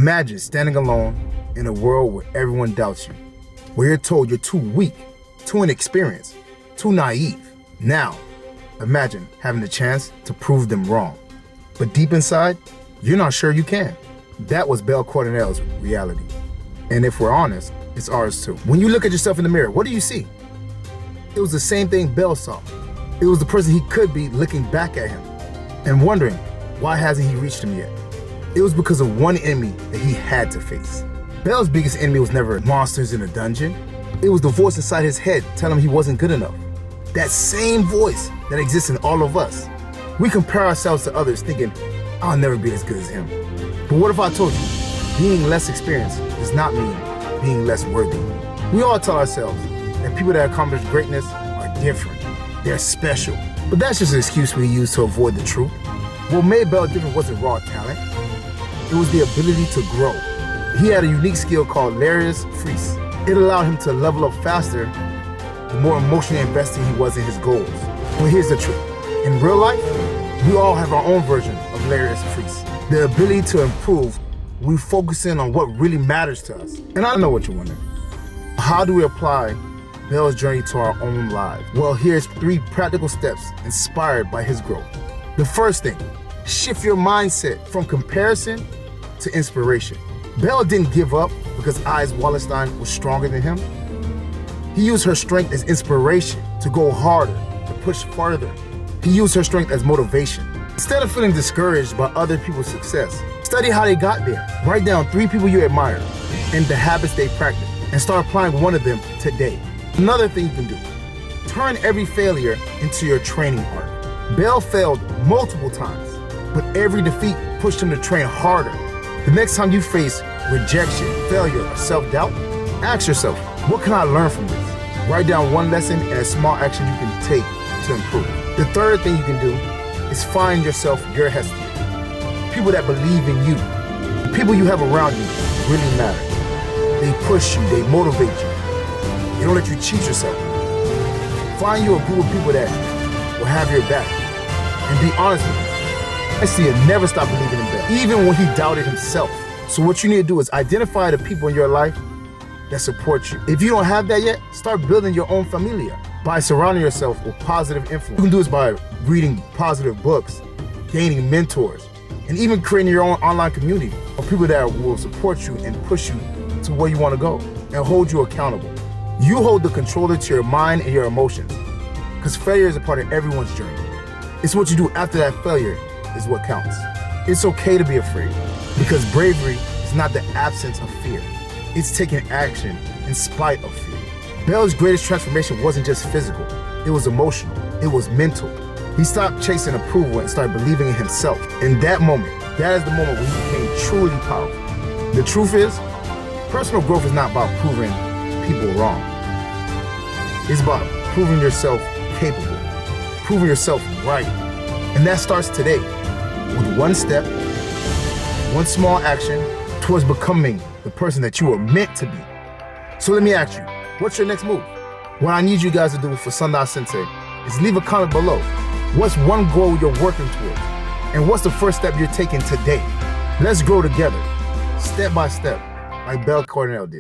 Imagine standing alone in a world where everyone doubts you, where you're told you're too weak, too inexperienced, too naive. Now, imagine having the chance to prove them wrong. But deep inside, you're not sure you can. That was Bell Cranel's reality. And if we're honest, it's ours too. When you look at yourself in the mirror, what do you see? It was the same thing Bell saw. It was the person he could be looking back at him and wondering, why hasn't he reached him yet? It was because of one enemy that he had to face. Bell's biggest enemy was never monsters in a dungeon. It was the voice inside his head telling him he wasn't good enough. That same voice that exists in all of us. We compare ourselves to others thinking, I'll never be as good as him. But what if I told you, being less experienced does not mean being less worthy? We all tell ourselves that people that accomplish greatness are different. They're special. But that's just an excuse we use to avoid the truth. What made Bell different wasn't raw talent. It was the ability to grow. He had a unique skill called Liliruca Arde. It allowed him to level up faster the more emotionally invested he was in his goals. Well, here's the truth. In real life, we all have our own version of Liliruca Arde. The ability to improve, we focus in on what really matters to us. And I know what you're wondering. How do we apply Bell's journey to our own lives? Well, here's 3 practical steps inspired by his growth. The first thing, shift your mindset from comparison to inspiration. Bell didn't give up because Aiz Wallenstein was stronger than him. He used her strength as inspiration to go harder, to push further. He used her strength as motivation. Instead of feeling discouraged by other people's success, study how they got there. Write down 3 people you admire and the habits they practice, and start applying one of them today. Another thing you can do, turn every failure into your training arc. Bell failed multiple times, but every defeat pushed him to train harder. The next time you face rejection, failure, or self-doubt, ask yourself, what can I learn from this? Write down one lesson and a small action you can take to improve. The third thing you can do is find yourself your Hestia. People that believe in you. The people you have around you really matter. They push you, they motivate you. They don't let you cheat yourself. Find you a group of people that will have your back. And be honest with you. Hestia never stopped believing in Bell, even when he doubted himself. So what you need to do is identify the people in your life that support you. If you don't have that yet, start building your own familia by surrounding yourself with positive influence. You can do this by reading positive books, gaining mentors, and even creating your own online community of people that will support you and push you to where you want to go and hold you accountable. You hold the controller to your mind and your emotions, because failure is a part of everyone's journey. It's what you do after that failure is what counts. It's okay to be afraid, because bravery is not the absence of fear. It's taking action in spite of fear. Bell's greatest transformation wasn't just physical, it was emotional, it was mental. He stopped chasing approval and started believing in himself. In that moment, that is the moment when he became truly powerful. The truth is, personal growth is not about proving people wrong. It's about proving yourself capable, proving yourself right. And that starts today with one step, one small action towards becoming the person that you were meant to be. So let me ask you, what's your next move? What I need you guys to do for Sanda Sensei is leave a comment below. What's one goal you're working towards? And what's the first step you're taking today? Let's grow together, step by step, like Bell Cranel did.